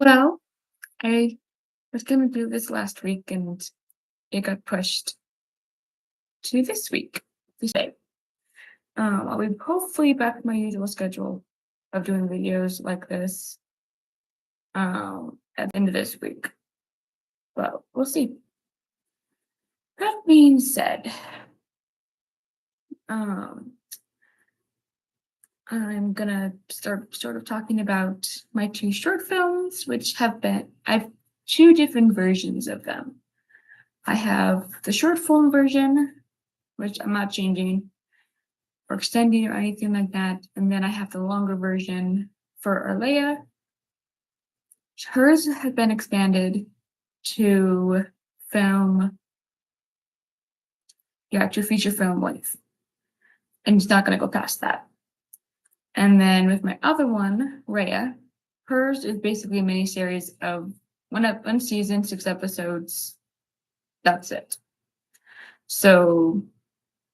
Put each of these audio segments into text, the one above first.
Well, I was gonna do this last week and it got pushed to this week, this day. I'll be hopefully back to my usual schedule of doing videos like this at the end of this week. But we'll see. That being said, um, I'm gonna start sort of talking about my two short films, which I've two different versions of them. I have the short form version, which I'm not changing or extending or anything like that. And then I have the longer version for Aerliaya. Hers has been expanded to film, to feature film length. And it's not going to go past that. And then with my other one, Ryia, hers is basically a mini series of one season, 6 episodes. That's it. So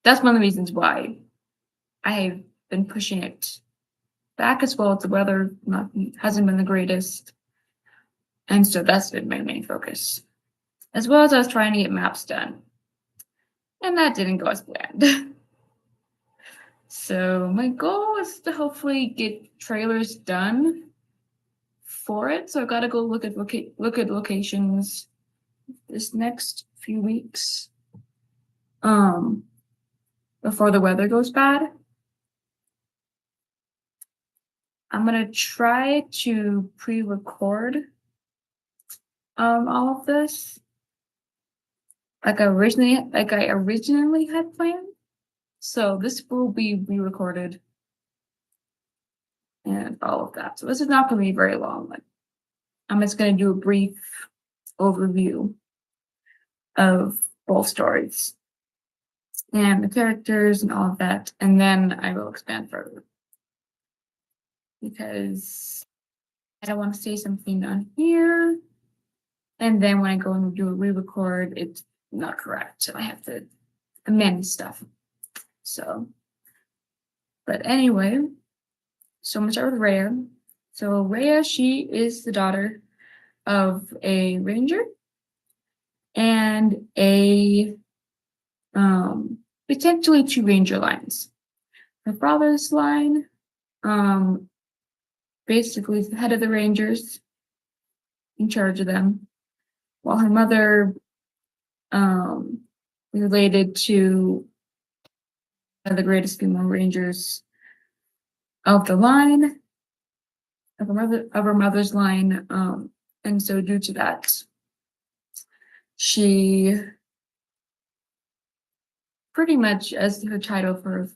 that's one of the reasons why I've been pushing it back, as well as the weather hasn't been the greatest. And so that's been my main focus. As well as I was trying to get maps done. And that didn't go as planned. So my goal is to hopefully get trailers done for it. So I gotta go look at locations this next few weeks. Before the weather goes bad. I'm gonna try to pre-record all of this like I originally had planned. So this will be re-recorded and all of that. So this is not going to be very long. I'm just going to do a brief overview of both stories and the characters and all of that, and then I will expand further because I don't want to say something on here, and then when I go and do a re-record, it's not correct, so I have to amend stuff. So, but anyway, so I'm gonna start with Ryia. So Ryia, she is the daughter of a ranger and a potentially two ranger lines. Her father's line, basically is the head of the rangers, in charge of them, while her mother, related to the greatest female rangers of the line, of her mother's line, and so due to that, she pretty much, as her title for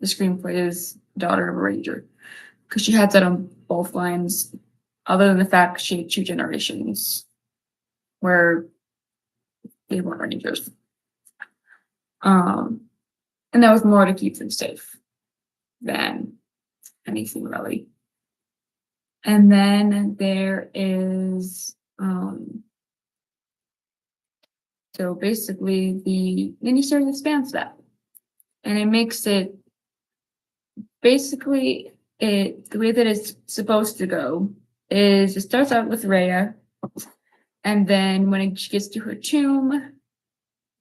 the screenplay, is daughter of a ranger, because she had that on both lines, other than the fact she had two generations where they weren't rangers. And that was more to keep them safe than anything really. And then there is so basically the miniseries expands that. And it makes it basically the way that it's supposed to go is it starts out with Ryia, and then when she gets to her tomb,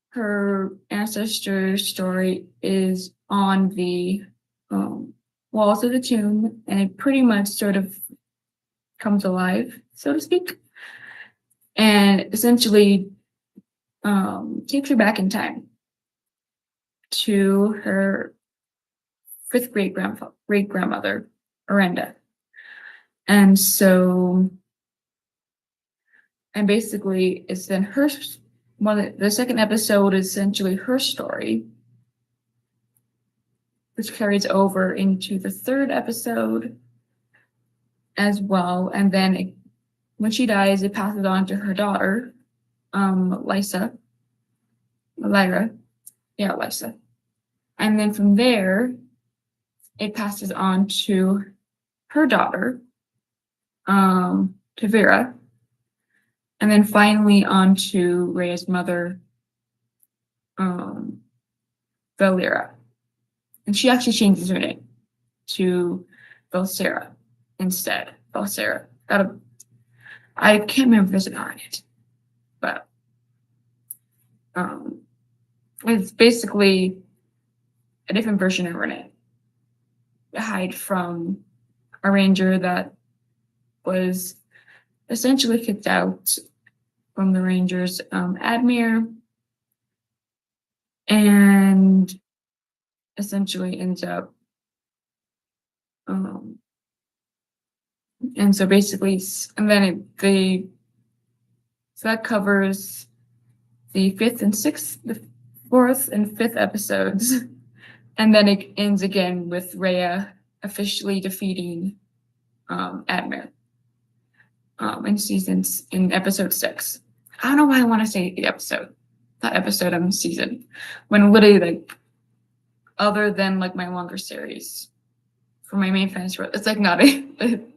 her ancestor story is on the walls of the tomb, and it pretty much sort of comes alive, so to speak, and essentially takes her back in time to her fifth great grandmother, Arenda. And so, and basically, it's then the second episode is essentially her story, which carries over into the third episode as well. And then when she dies, it passes on to her daughter, Lysa. And then from there, it passes on to her daughter, Tavira, and then finally on to Rhea's mother, Valera. And she actually changes her name to Valsera instead. Valsera. I can't remember if there's an R in it, but it's basically a different version of Renee. Hide from a ranger that was essentially kicked out from the Rangers, Admir, and essentially ends up, and so basically, and then so that covers the fourth and fifth episodes, and then it ends again with Ryia officially defeating Admir in episode 6. I don't know why I want to say the episode, not episode, season, when literally like other than like my longer series for my main fantasy world, it's like not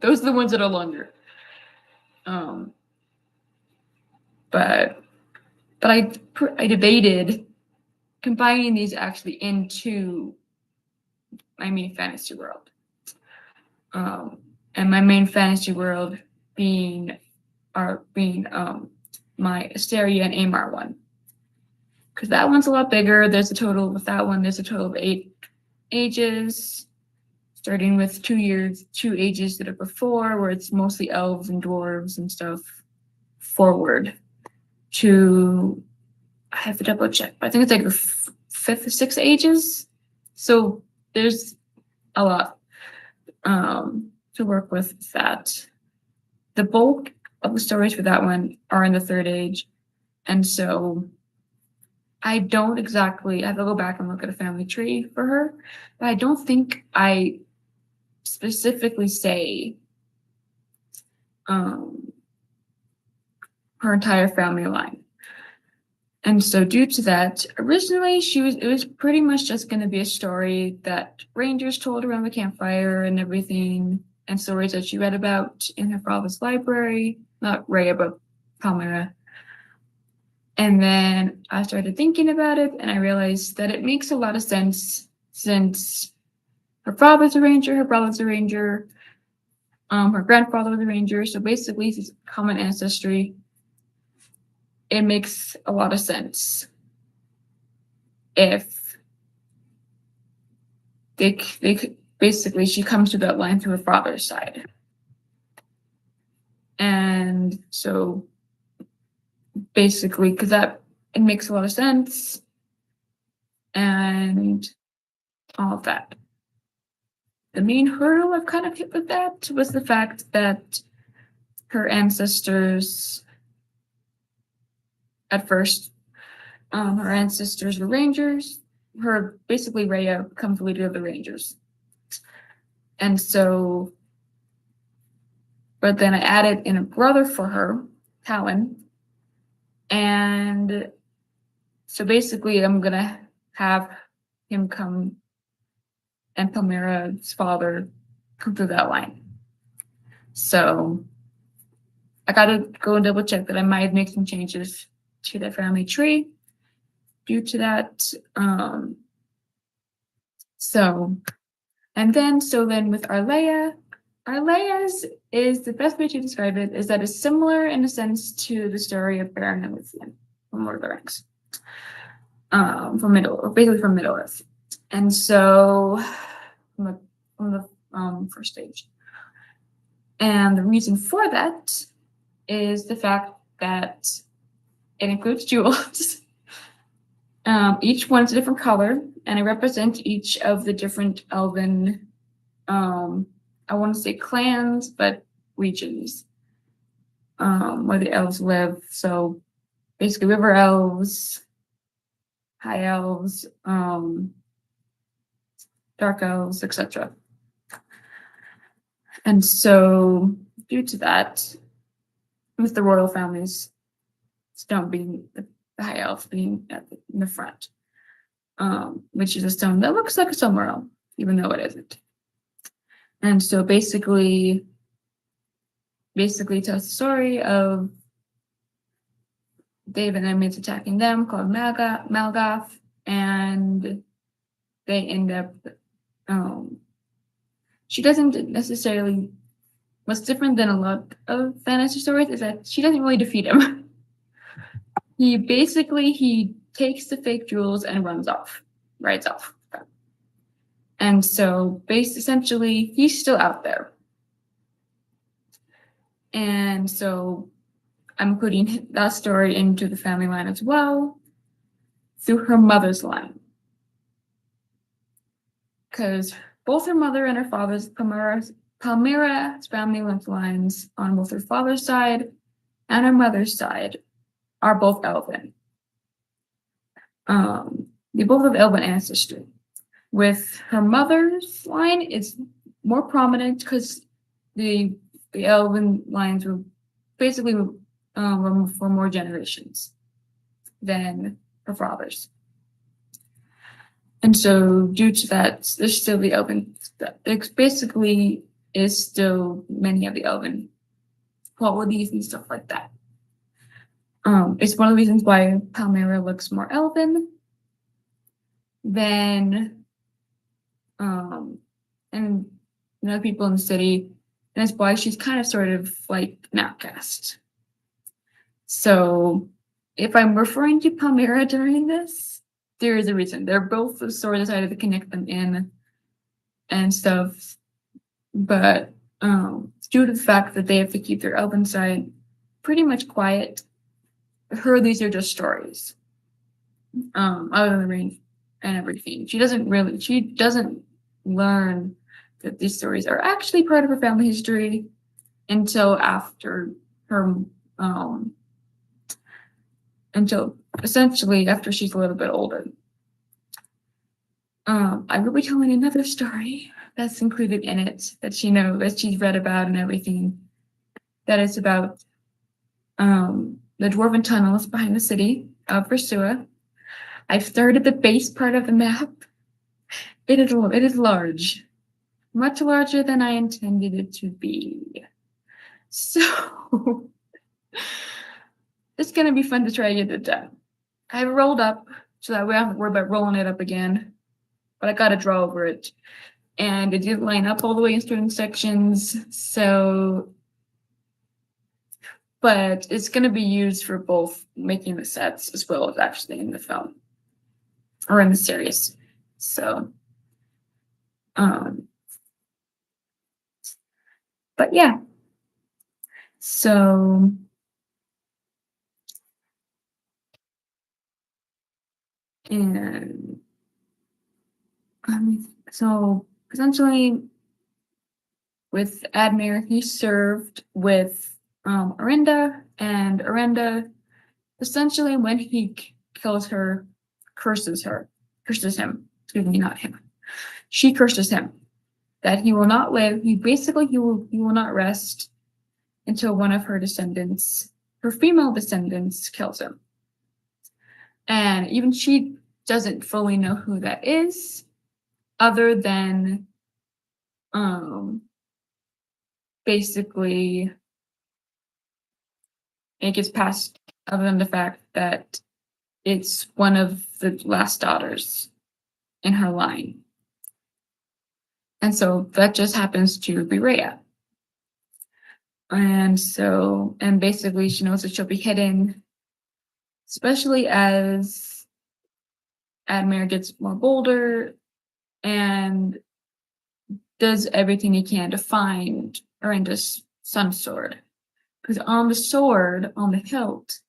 those are the ones that are longer. But I debated combining these actually into my main fantasy world. And my main fantasy world being my Asteria and Amar one. Because that one's a lot bigger. With that one, there's a total of 8 ages, starting with 2 ages that are before, where it's mostly elves and dwarves and stuff, forward to, I have to double check, but I think it's like the 5th or 6th ages. So there's a lot to work with that. The bulk of the stories for that one are in the 3rd age. And so I have to go back and look at a family tree for her, but I don't think I specifically say her entire family line. And so due to that, originally it was pretty much just going to be a story that Rangers told around the campfire and everything, and stories that she read about in her father's library, not Ryia, but Palmyra. And then I started thinking about it, and I realized that it makes a lot of sense since her father's a ranger, her brother's a ranger, her grandfather was a ranger, so basically it's common ancestry. It makes a lot of sense if basically she comes to that line through her father's side. And so basically, because it makes a lot of sense and all of that. The main hurdle I've kind of hit with that was the fact that her ancestors, at first, her ancestors were rangers. Basically, Ryia becomes the leader of the Rangers. And so, but then I added in a brother for her, Talon. And so basically, I'm going to have him come and Palmyra's father come through that line. So I got to go and double check that I might make some changes to the family tree due to that. So then with Aerlia's is the best way to describe it is that it's similar in a sense to the story of Baron and Luthien from Lord of the Rings, from Middle Earth, and so from the first stage. And the reason for that is the fact that it includes jewels. Each one's a different color, and I represent each of the different elven, I want to say clans, but regions, where the elves live. So basically river elves, high elves, dark elves, etc. And so due to that, with the royal families, stone being the high elf being in the front, which is a stone that looks like a stone morel, even though it isn't. And so basically tells the story of Dave and enemies attacking them called Malgoth, and they end up, she doesn't necessarily what's different than a lot of fantasy stories is that she doesn't really defeat him. he takes the fake jewels and rides off. And so essentially he's still out there. And so I'm putting that story into the family line as well through her mother's line. Because both her mother and her father's Palmyra's family lines on both her father's side and her mother's side are both elven. They both have elven ancestry. With her mother's line, it's more prominent because the elven lines were basically for more generations than her father's. And so due to that, there's still the elven, there basically is still many of the elven qualities and stuff like that. It's one of the reasons why Palmyra looks more elven than and other people in the city. And that's why she's kind of sort of like an outcast. So if I'm referring to Palmyra during this, there is a reason. They're both the story decided to connect them in and stuff. But due to the fact that they have to keep their elven side pretty much quiet, these are just stories. Other than the ring and everything. She doesn't learn that these stories are actually part of her family history until after her until essentially after she's a little bit older. I will be telling another story that's included in it that she's read about and everything. That is about the dwarven tunnels behind the city of Ryia. I've started the base part of the map. It is large. Much larger than I intended it to be. So it's gonna be fun to try to get it done. I have it rolled up so that we don't have to worry about rolling it up again. But I gotta draw over it. And it didn't line up all the way in certain sections, but it's gonna be used for both making the sets as well as actually in the film. Or in the series. So but yeah. So and so essentially with Admir, he served with Arinda, and Arinda essentially when he kills her, curses him, excuse me, not him. She curses him that he will not live. He will not rest until one of her female descendants, kills him. And even she doesn't fully know who that is, other than basically it gets past, other than the fact that it's one of the last daughters in her line. And so that just happens to be Ryia. And basically she knows that she'll be hidden, especially as Admir gets more bolder and does everything he can to find Arinda's sun sword. Because on the sword, on the hilt,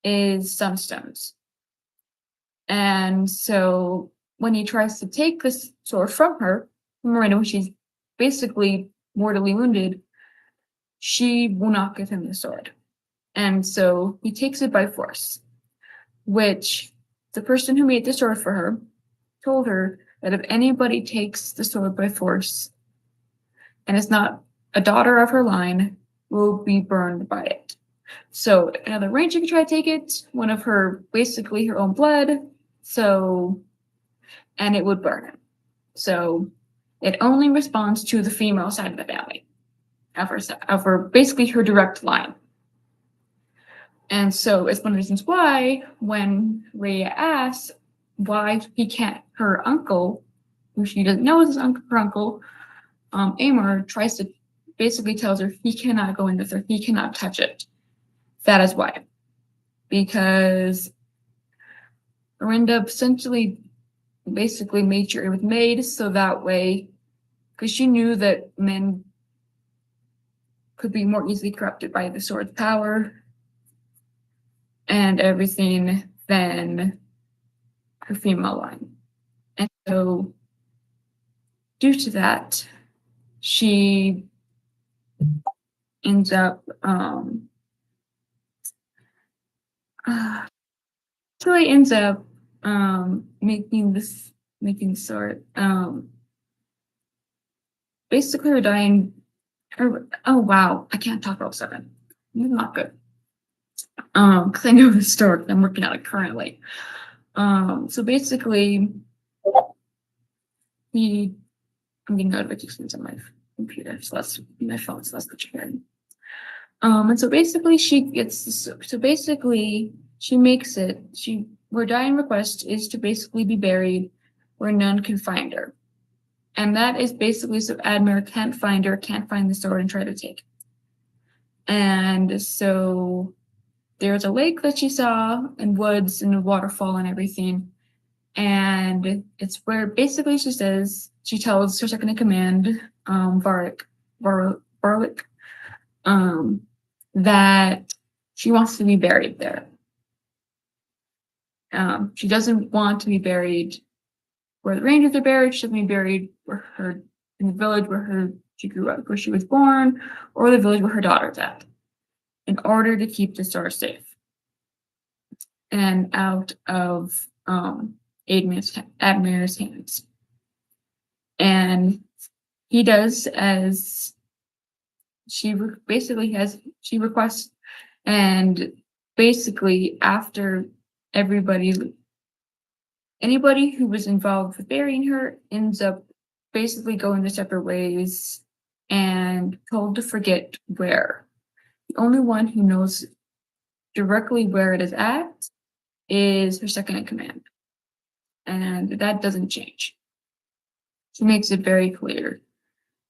is sunstones. And so when he tries to take this sword from Arinda, when she's basically mortally wounded, she will not give him the sword. And so he takes it by force, which the person who made the sword for her told her that if anybody takes the sword by force and is not a daughter of her line, will be burned by it. So another ranger could try to take it, one of her, basically her own blood, and it would burn him. So it only responds to the female side of the family, of her basically her direct line. And so it's one of the reasons why when Ryia asks why he can't, her uncle, who she doesn't know is her uncle, Amor, tries to basically tells her he cannot go in with her, he cannot touch it. That is why. Because Orinda essentially basically made sure it was made so that way, because she knew that men could be more easily corrupted by the sword's power and everything than her female line. And so, due to that, she ends up actually ends up making the sword. Basically her dying oh wow, I can't talk about 7. Not good. Because I know the story, I'm working on it currently. So basically I'm getting notifications on my computer, so that's my phone, so that's the trigger. And so basically she makes it, her dying request is to basically be buried where none can find her. And that is basically so Admir can't find her, can't find the sword and try to take it. And so there's a lake that she saw and woods and a waterfall and everything. And it's where basically she tells her second in command, Varric, that she wants to be buried there. She doesn't want to be buried where the Rangers are buried. She doesn't be buried in the village where she grew up, where she was born, or the village where her daughter's at, in order to keep the sword safe and out of Admir's hands. And he does as she requests, and basically after anybody who was involved with burying her ends up basically going their separate ways and told to forget where. The only one who knows directly where it is at is her second in command. And that doesn't change. She makes it very clear.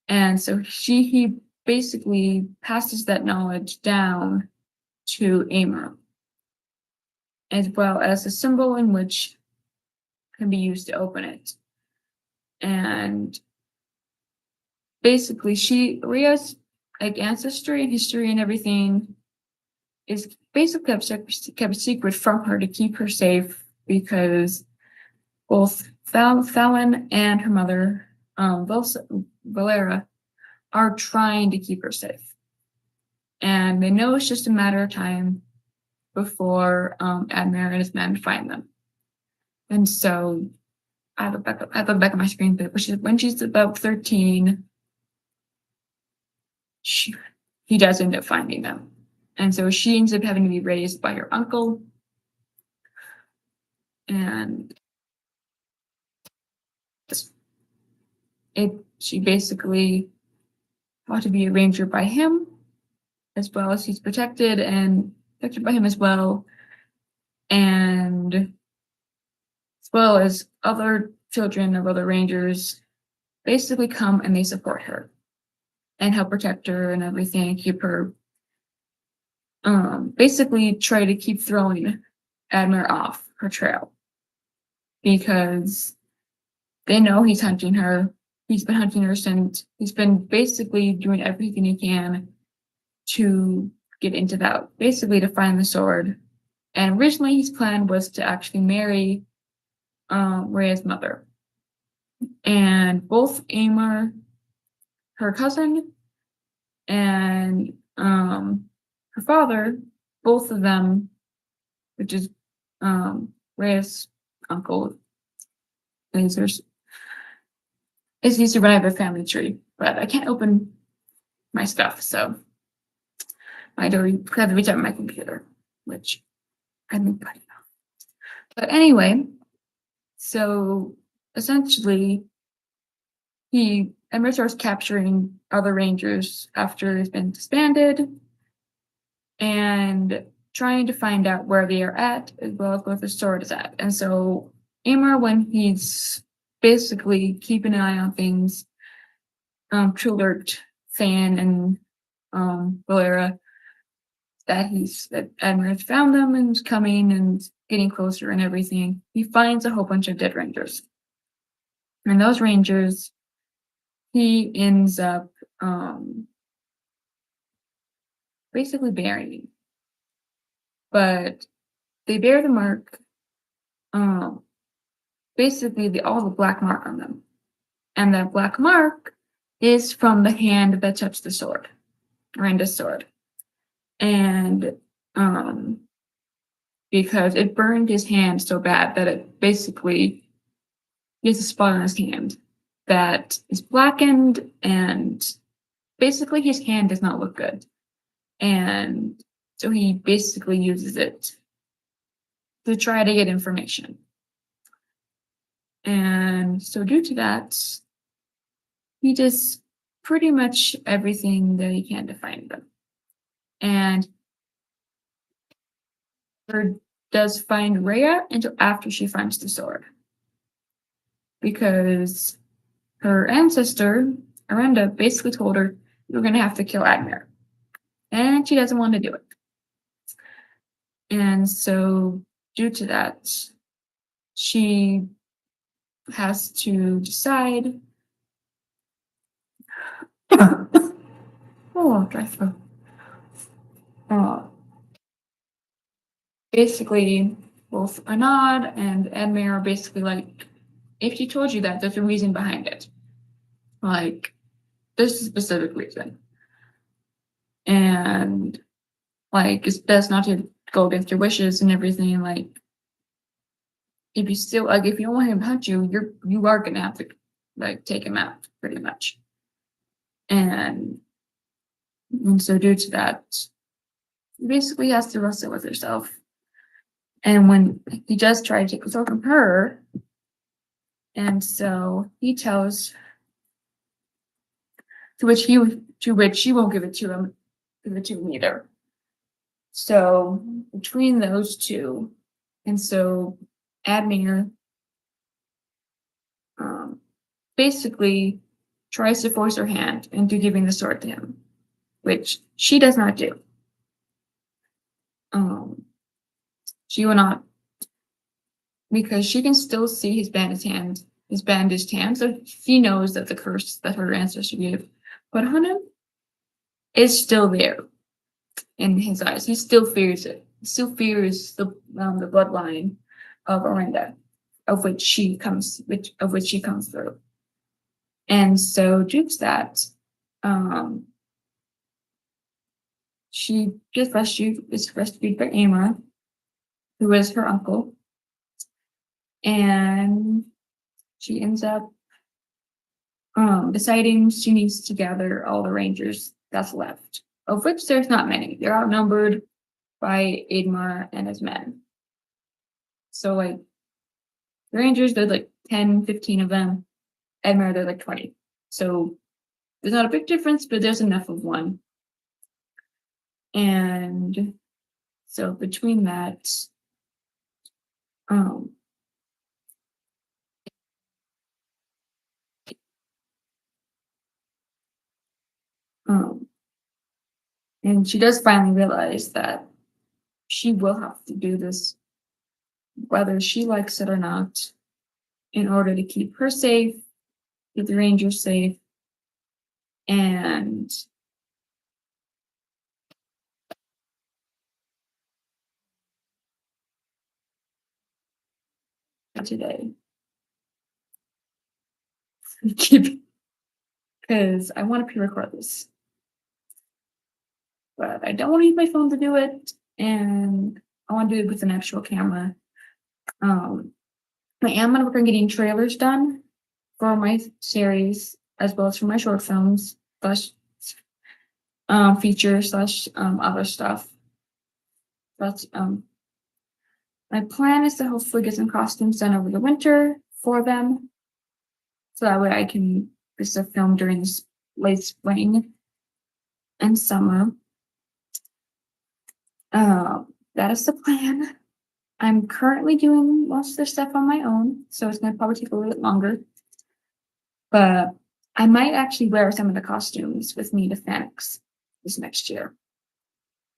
And so he basically passes that knowledge down to Amor, as well as a symbol in which can be used to open it. And basically Rhea's ancestry and history and everything is basically kept a secret from her to keep her safe, because both Fallon and her mother, Valera, are trying to keep her safe. And they know it's just a matter of time before Admir and his men find them. And so I have it back on my screen, but when she's about 13, he does end up finding them. And so she ends up having to be raised by her uncle. And she basically ought to be a ranger by him, as well as he's protected by him as well. And as well as other children of other rangers basically come and they support her and help protect her and everything, and keep her, basically try to keep throwing Admir off her trail, because they know he's hunting her. He's been hunting her since, he's been basically doing everything he can to get into that, basically to find the sword. And originally his plan was to actually marry Rhea's mother. And both Amor, her cousin, and her father, both of them, which is Rhea's uncle, is he survived a family tree, but I can't open my stuff, so I have to reach out my computer, which I've been putting off. But anyway, so essentially, Emir starts capturing other rangers after it's been disbanded, and trying to find out where they are at, as well as where the sword is at. And so Amor, when he's basically keeping an eye on things, to alert Fan and Valera that Admiral's found them and is coming and getting closer and everything. He finds a whole bunch of dead rangers. And those rangers, he ends up basically burying. But they bear the mark, basically all the black mark on them. And that black mark is from the hand that touched the sword, Miranda's sword. And because it burned his hand so bad that it basically gets a spot on his hand that is blackened, and basically his hand does not look good. And so he basically uses it to try to get information. And so due to that, he does pretty much everything that he can to find them. And her does find Ryia until after she finds the sword. Because her ancestor, Arenda, basically told her, "You're going to have to kill Admir." And she doesn't want to do it. And so due to that, she has to decide. Oh, dry throat. Basically, both Anad and Admir are basically like, if she told you that, there's a reason behind it. Like, there's a specific reason. And, like, it's best not to go against your wishes and everything. Like, if you still, like, if you don't want him to hunt you, you are gonna have to, like, take him out, pretty much. And so due to that, he basically has to wrestle with herself. And when he does try to take the sword from her, and so he tells, to which she won't give it to him either. So between those two, and so Admir basically tries to force her hand into giving the sword to him, which she does not do. She will not, because she can still see his bandaged hand, so she knows that the curse that her ancestor gave put on him is still there in his eyes. He still fears it. He still fears the bloodline of Arenda, of which she comes through. And so due to that, she is rescued by Amra, who is her uncle, and she ends up deciding she needs to gather all the rangers that's left, of which there's not many. They're outnumbered by Admar and his men. So, like, the rangers, there's like 10, 15 of them. Admar, there's like 20. So there's not a big difference, but there's enough of one. And so between that, and she does finally realize that she will have to do this, whether she likes it or not, in order to keep her safe, keep the rangers safe, and today. Because I want to pre-record this, but I don't want to use my phone to do it, and I want to do it with an actual camera. I am going to work on getting trailers done for my series, as well as for my short films, / features / other stuff. But my plan is to hopefully get some costumes done over the winter for them, so that way I can just film during this late spring and summer. That is the plan. I'm currently doing most of the stuff on my own, so it's going to probably take a little bit longer. But I might actually wear some of the costumes with me to Phoenix this next year.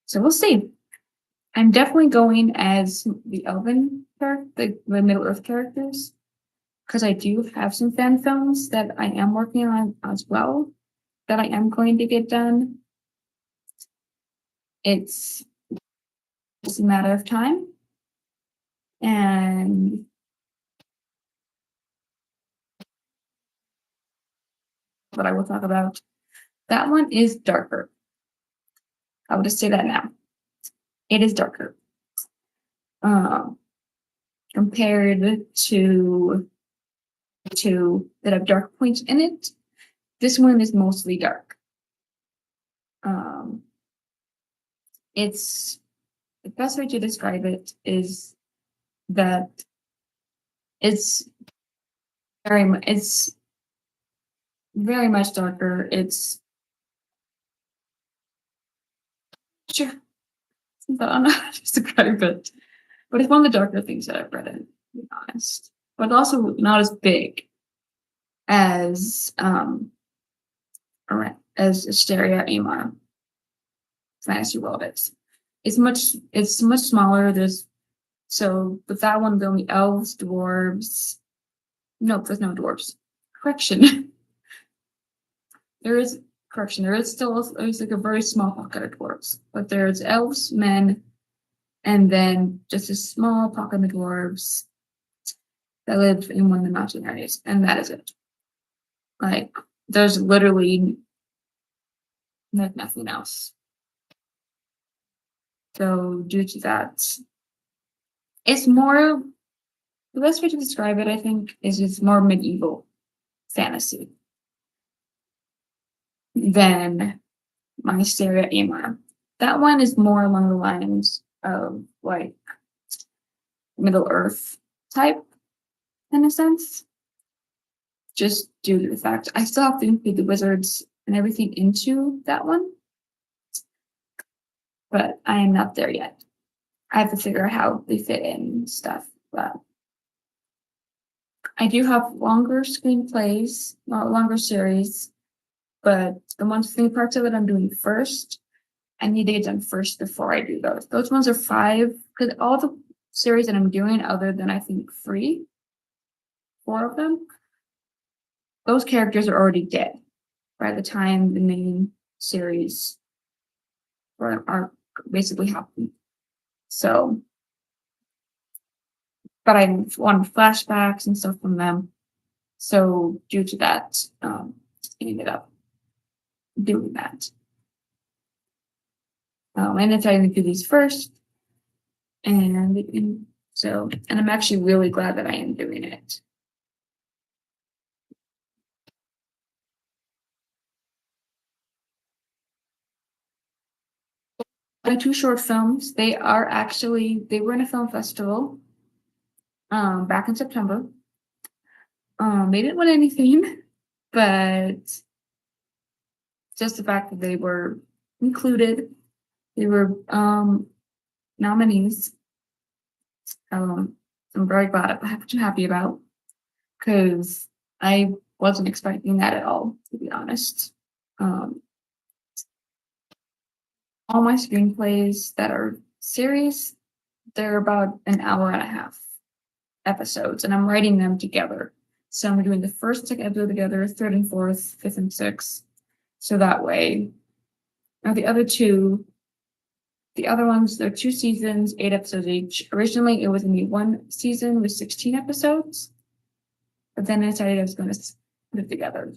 So we'll see. I'm definitely going as the elven character, the Middle Earth characters, because I do have some fan films that I am working on as well that I am going to get done. It's just a matter of time. And what I will talk about, that one is darker. I will just say that now. It is darker. Compared to two that have dark points in it, this one is mostly dark. It's the best way to describe it is that it's very much darker. It's sure I don't know how to describe it, but it's one of the darker things that I've read in, to be honest. But also not as big as Asteria Amar Fantasy World is. It's much smaller. With that one, the only elves, dwarves. Nope, there's no dwarves. Correction. There is still there's like a very small pocket of dwarves, but there's elves, men, and then just a small pocket of dwarves that live in one of the mountain areas, and that is it. Like there's literally like nothing else. So due to that, it's more the best way to describe it, I think, is it's more medieval fantasy than my Mysteria Amar. That one is more along the lines of like Middle Earth type in a sense. Just due to the fact I still have to include the wizards and everything into that one. But I am not there yet. I have to figure out how they fit in and stuff. But I do have longer screenplays, longer series, but the monthly parts of it I'm doing first. I need to get done first before I do those. Those ones are 5, because all the series that I'm doing, other than I think 4 of them, those characters are already dead by the time the main series are basically happening. So, but I wanted flashbacks and stuff from them. So due to that, I ended up doing that. I decided to do these first, and I'm actually really glad that I am doing it. The 2 short films, they were in a film festival back in September. They didn't win anything, but just the fact that they were included, they were nominees. I'm very glad, I'm happy about, because I wasn't expecting that at all, to be honest. All my screenplays that are series, they're about an hour and a half episodes, and I'm writing them together. So I'm doing the first episode together, third and fourth, fifth and sixth. So that way, now the other ones, they're 2 seasons, 8 episodes each. Originally, it was going to be 1 season with 16 episodes, but then I decided I was going to put it together.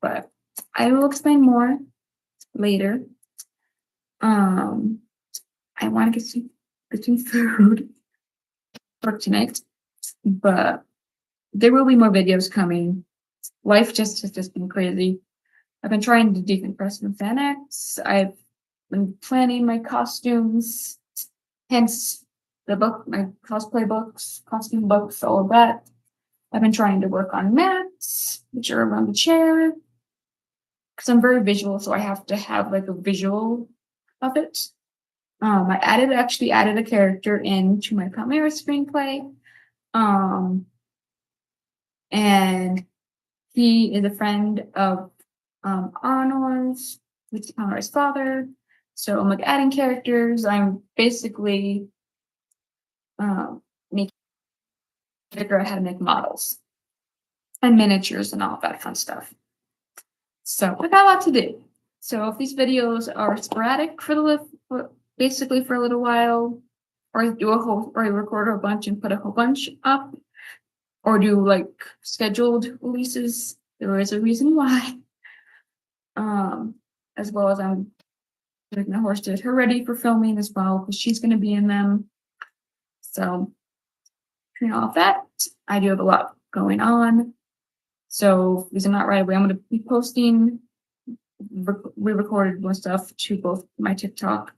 But I will explain more later. I want to get some food for tonight, but there will be more videos coming. Life just has been crazy. I've been trying to decompress from FanX. I've been planning my costumes, hence the book, my cosplay books, costume books, all of that. I've been trying to work on mats, which are around the chair, because I'm very visual, so I have to have like a visual of it. I actually added a character into my Palmyra screenplay. And He is a friend of Arnor's, which is Arnor's father. So I'm like adding characters. I'm basically making figure out how to make models and miniatures and all that fun stuff. So I got a lot to do. So if these videos are sporadic basically for a little while, or record a bunch and put a whole bunch up, or do like scheduled releases, there is a reason why. As well as I'm getting the horse to get her ready for filming as well, because she's going to be in them. So between all of that, I do have a lot going on. So because I'm not right away, I'm going to be posting re-recorded one stuff to both my TikTok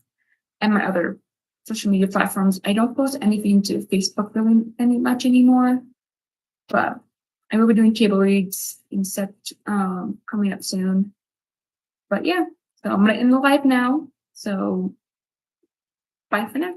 and my other social media platforms. I don't post anything to Facebook really any much anymore, but I will be doing table reads in coming up soon. But yeah, so I'm gonna end the live now. So bye for now.